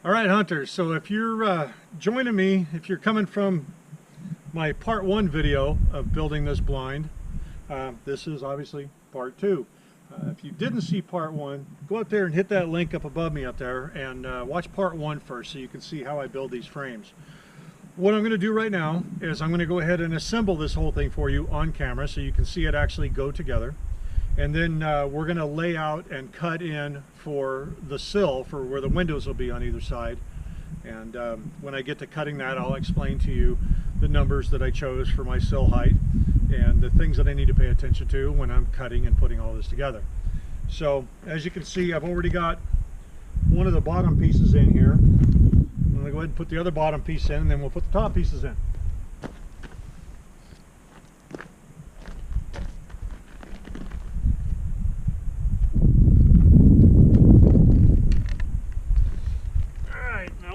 All right, hunters, so if you're joining me, if you're coming from my part 1 video of building this blind, this is obviously part 2. If you didn't see part 1, go out there and hit that link up above me up there and watch part 1 first so you can see how I build these frames. What I'm going to do right now is I'm going to go ahead and assemble this whole thing for you on camera so you can see it actually go together. And then we're going to lay out and cut in for the sill for where the windows will be on either side. And when I get to cutting that, I'll explain to you the numbers that I chose for my sill height and the things that I need to pay attention to when I'm cutting and putting all this together. So as you can see, I've already got one of the bottom pieces in here. I'm going to go ahead and put the other bottom piece in, and then we'll put the top pieces in.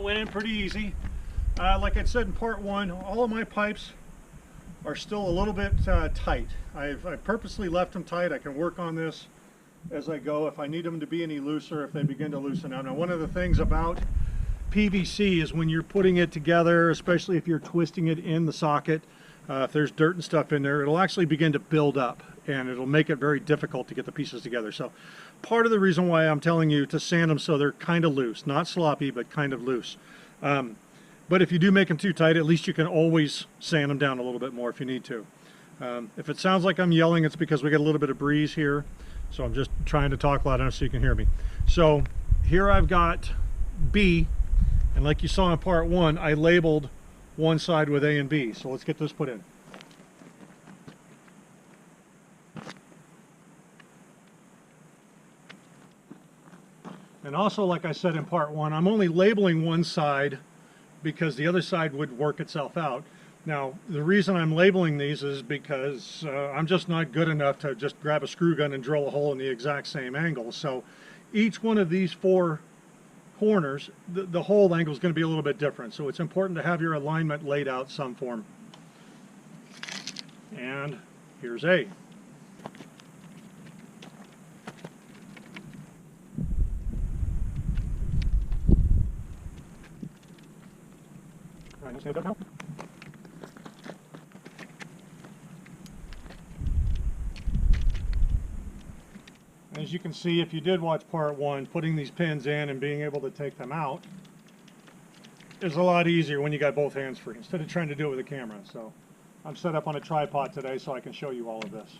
Went in pretty easy. Like I said in part 1, all of my pipes are still a little bit tight. I've purposely left them tight. I can work on this as I go if I need them to be any looser, if they begin to loosen out. Now, one of the things about PVC is when you're putting it together, especially if you're twisting it in the socket, if there's dirt and stuff in there, it'll actually begin to build up and it'll make it very difficult to get the pieces together. So part of the reason why I'm telling you to sand them so they're kind of loose, not sloppy, but kind of loose. But if you do make them too tight, at least you can always sand them down a little bit more if you need to. If it sounds like I'm yelling, it's because we got a little bit of breeze here. So I'm just trying to talk loud enough so you can hear me. So here I've got B, and like you saw in part 1, I labeled one side with A and B. So let's get this put in. And also, like I said in part 1, I'm only labeling one side because the other side would work itself out. Now, the reason I'm labeling these is because I'm just not good enough to just grab a screw gun and drill a hole in the exact same angle. So each one of these 4 corners, the hole angle is going to be a little bit different. So it's important to have your alignment laid out some form. And here's A. As you can see, if you did watch part 1, putting these pins in and being able to take them out is a lot easier when you got both hands free instead of trying to do it with a camera. So I'm set up on a tripod today so I can show you all of this.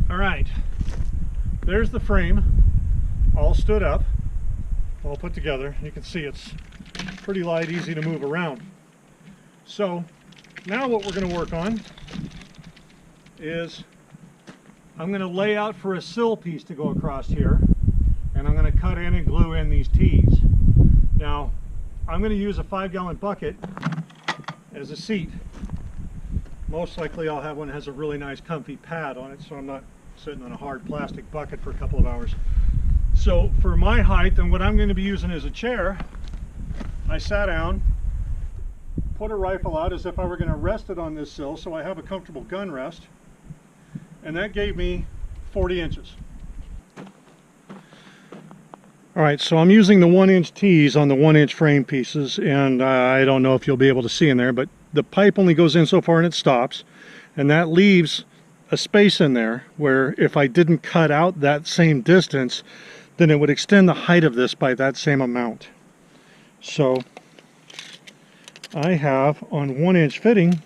All right, there's the frame all stood up, all put together. You can see it's pretty light, easy to move around. So now what we're going to work on is I'm going to lay out for a sill piece to go across here, and I'm going to cut in and glue in these T's. Now I'm going to use a 5-gallon bucket as a seat. Most likely I'll have one that has a really nice comfy pad on it so I'm not sitting on a hard plastic bucket for a couple of hours. So for my height and what I'm going to be using as a chair, I sat down, put a rifle out as if I were going to rest it on this sill so I have a comfortable gun rest, and that gave me 40 inches. Alright, so I'm using the 1-inch T's on the 1-inch frame pieces, and I don't know if you'll be able to see in there, but the pipe only goes in so far and it stops, and that leaves a space in there where if I didn't cut out that same distance, then it would extend the height of this by that same amount. So I have on 1-inch fitting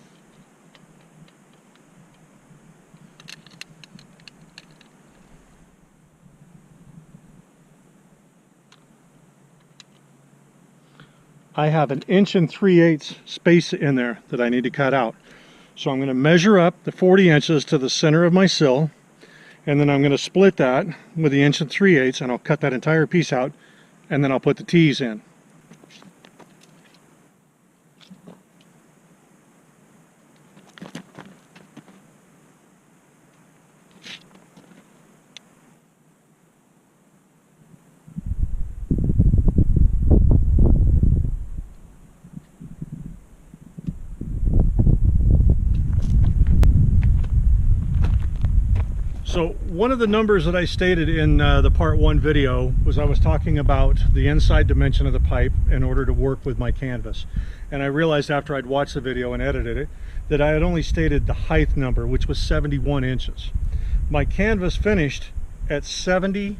I have 1 3/8 space in there that I need to cut out. So I'm going to measure up the 40 inches to the center of my sill, and then I'm going to split that with the 1 3/8, and I'll cut that entire piece out, and then I'll put the T's in. So one of the numbers that I stated in the part 1 video was I was talking about the inside dimension of the pipe in order to work with my canvas. And I realized after I'd watched the video and edited it that I had only stated the height number, which was 71 inches. My canvas finished at 70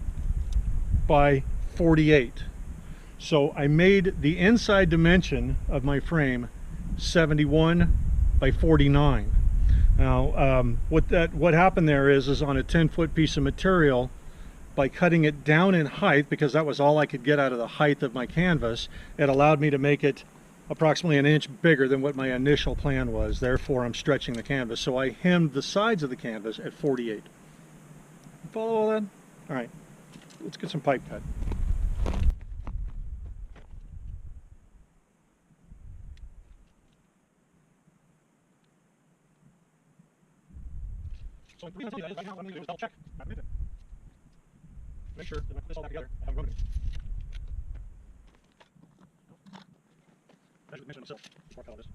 by 48. So I made the inside dimension of my frame 71 by 49. Now, what happened there is on a 10-foot piece of material, by cutting it down in height, because that was all I could get out of the height of my canvas, it allowed me to make it approximately an inch bigger than what my initial plan was. Therefore, I'm stretching the canvas. So I hemmed the sides of the canvas at 48. Follow all that? All right, let's get some pipe cut. So the reason I tell you that is right now what I'm going to do is double check my method. Make sure that I put this all back together. I haven't rubbed it. Measure the dimension myself before I cut all this.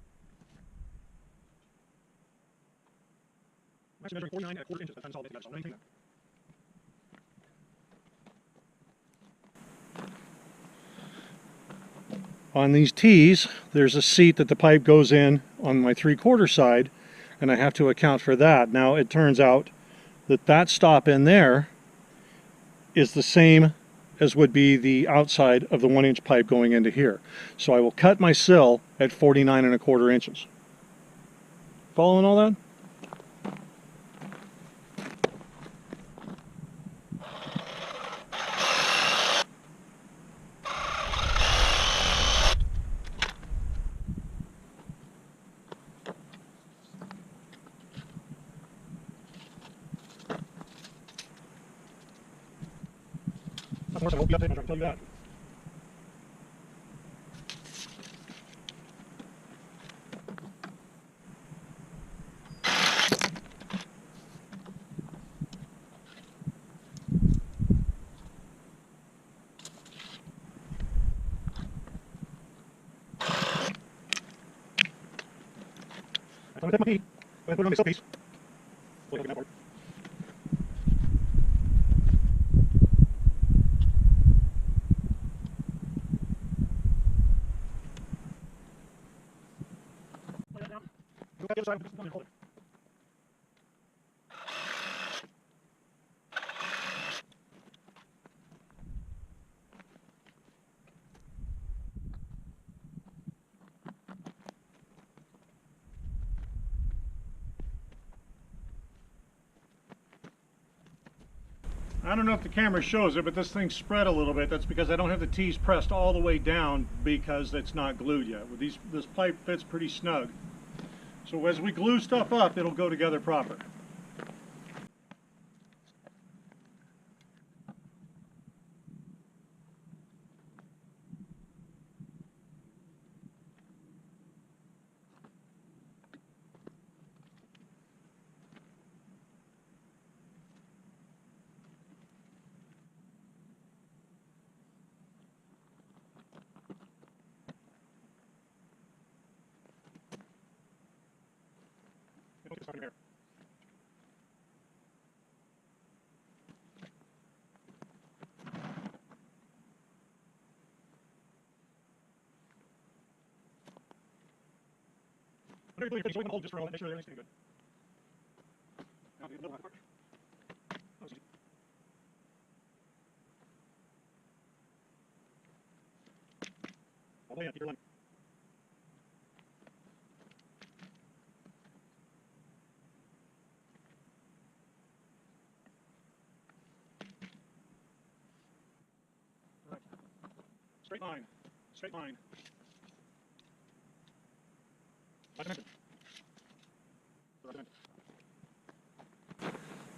I'm actually measuring 49 1/4 inches by the time it's all together, so I'm going to maintain that. On these T's, there's a seat that the pipe goes in on my 3/4 side, and I have to account for that. Now it turns out that that stop in there is the same as would be the outside of the 1-inch pipe going into here. So I will cut my sill at 49 1/4 inches. Following all that? Of course, I won't be updated, I can tell you that. I'm going to take my key, I'm going to put it on my sill piece. We'll look at that part. Side, I don't know if the camera shows it, but this thing's spread a little bit. That's because I don't have the T's pressed all the way down because it's not glued yet. With this pipe fits pretty snug. So as we glue stuff up, it'll go together proper. Here. Whatever you're doing, so we can hold just for a moment, make sure everything's good. Now, the middle part. That was easy. All the way in, keep your line. Straight line, straight line.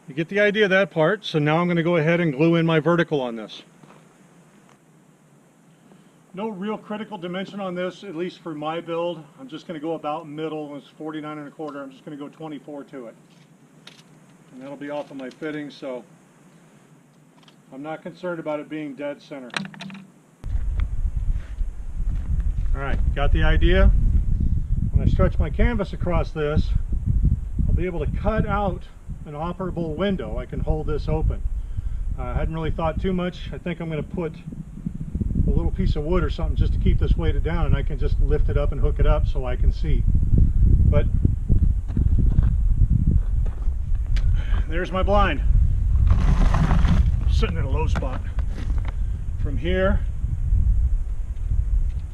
You get the idea of that part, so now I'm going to go ahead and glue in my vertical on this. No real critical dimension on this, at least for my build. I'm just going to go about middle. It's 49 1/4. I'm just going to go 24 to it. And that'll be off of my fitting, so I'm not concerned about it being dead center. Alright, got the idea? When I stretch my canvas across this, I'll be able to cut out an operable window. I can hold this open. I hadn't really thought too much. I think I'm going to put a little piece of wood or something just to keep this weighted down, and I can just lift it up and hook it up so I can see. But there's my blind. Sitting in a low spot. From here,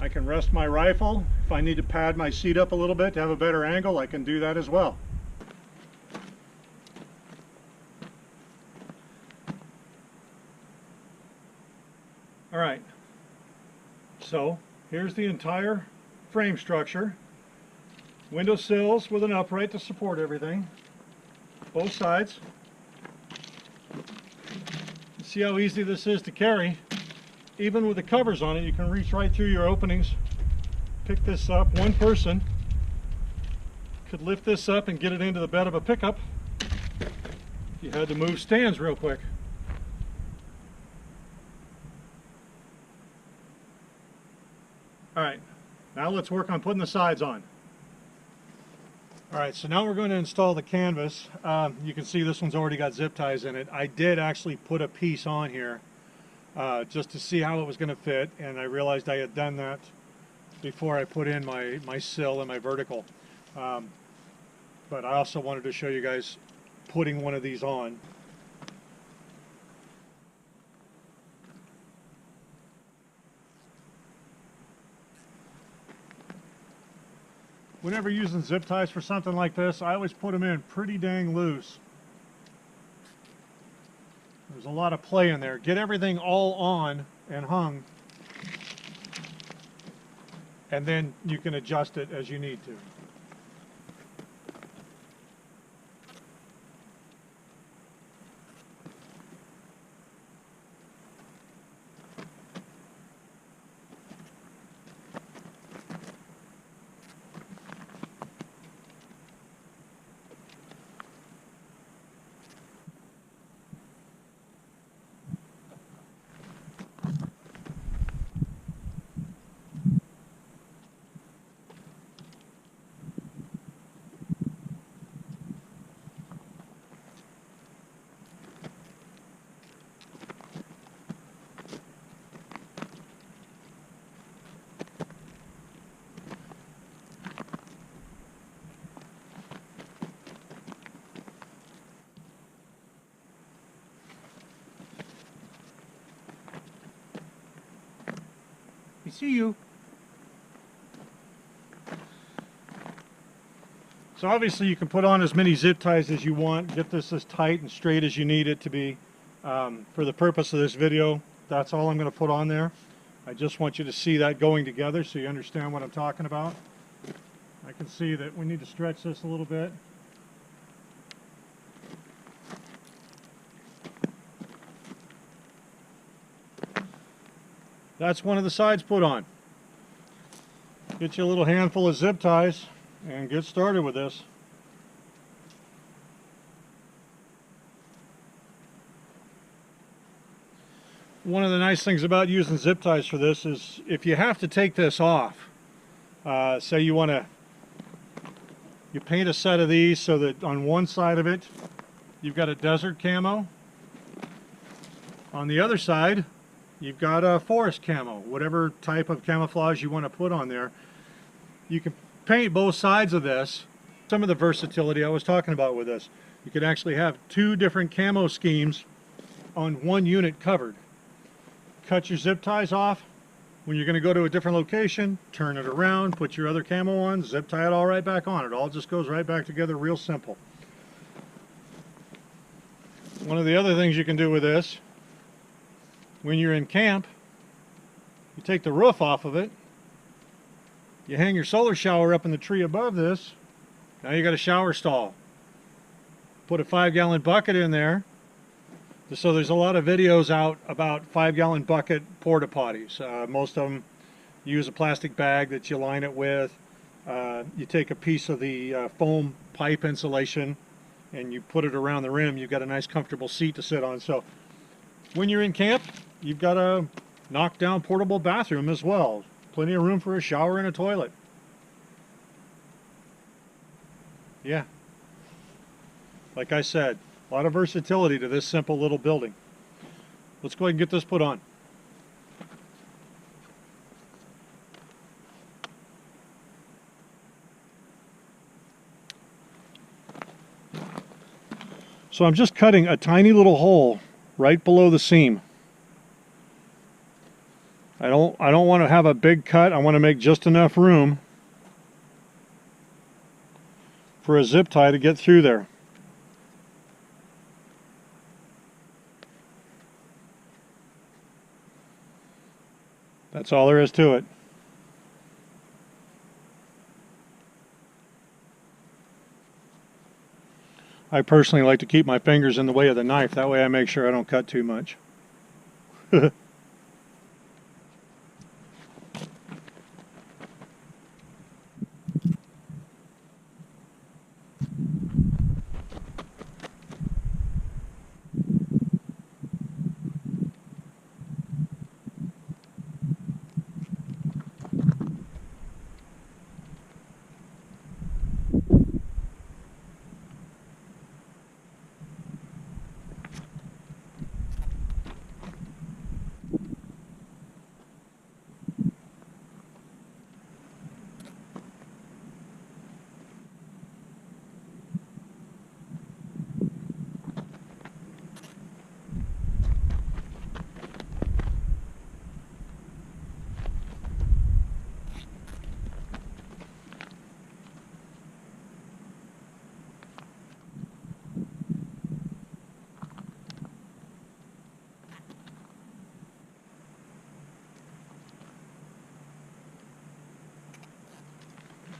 I can rest my rifle. If I need to pad my seat up a little bit to have a better angle, I can do that as well. All right, so here's the entire frame structure. Window sills with an upright to support everything, both sides. See how easy this is to carry. Even with the covers on it, you can reach right through your openings, pick this up. One person could lift this up and get it into the bed of a pickup if you had to move stands real quick. All right, now let's work on putting the sides on. All right, so now we're going to install the canvas. You can see this one's already got zip ties in it. I did actually put a piece on here just to see how it was going to fit, and I realized I had done that before I put in my sill and my vertical. But I also wanted to show you guys putting one of these on. Whenever using zip ties for something like this, I always put them in pretty dang loose. There's a lot of play in there. Get everything all on and hung, and then you can adjust it as you need to. We see you. So obviously you can put on as many zip ties as you want, get this as tight and straight as you need it to be. For the purpose of this video, that's all I'm going to put on there. I just want you to see that going together so you understand what I'm talking about. I can see that we need to stretch this a little bit. That's one of the sides put on. Get you a little handful of zip ties and get started with this. One of the nice things about using zip ties for this is if you have to take this off, say you paint a set of these so that on one side of it you've got a desert camo, on the other side you've got a forest camo, whatever type of camouflage you want to put on there. You can paint both sides of this. Some of the versatility I was talking about with this. You could actually have two different camo schemes on one unit covered. Cut your zip ties off. When you're going to go to a different location, turn it around, put your other camo on, zip tie it all right back on. It all just goes right back together, real simple. One of the other things you can do with this, when you're in camp, you take the roof off of it, you hang your solar shower up in the tree above this, now you got a shower stall. Put a 5-gallon bucket in there. So there's a lot of videos out about 5-gallon bucket porta potties. Most of them use a plastic bag that you line it with. You take a piece of the foam pipe insulation and you put it around the rim. You've got a nice comfortable seat to sit on. So when you're in camp, you've got a knockdown portable bathroom as well. Plenty of room for a shower and a toilet. Yeah. Like I said, a lot of versatility to this simple little building. Let's go ahead and get this put on. So I'm just cutting a tiny little hole right below the seam. I don't want to have a big cut. I want to make just enough room for a zip tie to get through there. That's all there is to it. I personally like to keep my fingers in the way of the knife. That way I make sure I don't cut too much.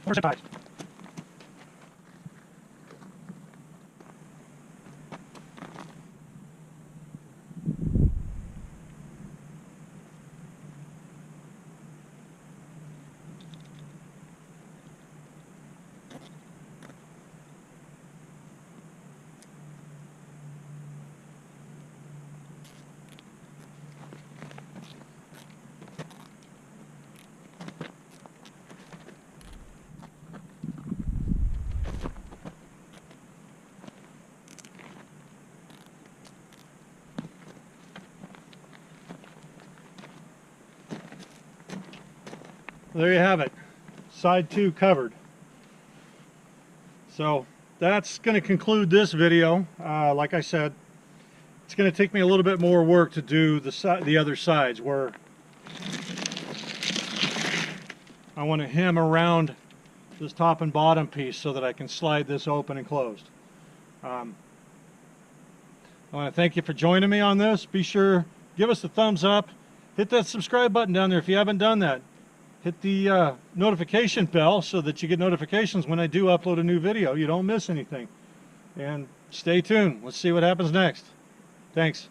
More zip ties. There you have it, side 2 covered. So that's going to conclude this video. Like I said, it's going to take me a little bit more work to do the other sides, where I want to hem around this top and bottom piece so that I can slide this open and closed. I want to thank you for joining me on this. Be sure, give us a thumbs up, hit that subscribe button down there if you haven't done that. Hit the notification bell so that you get notifications when I do upload a new video. You don't miss anything. And stay tuned. Let's see what happens next. Thanks.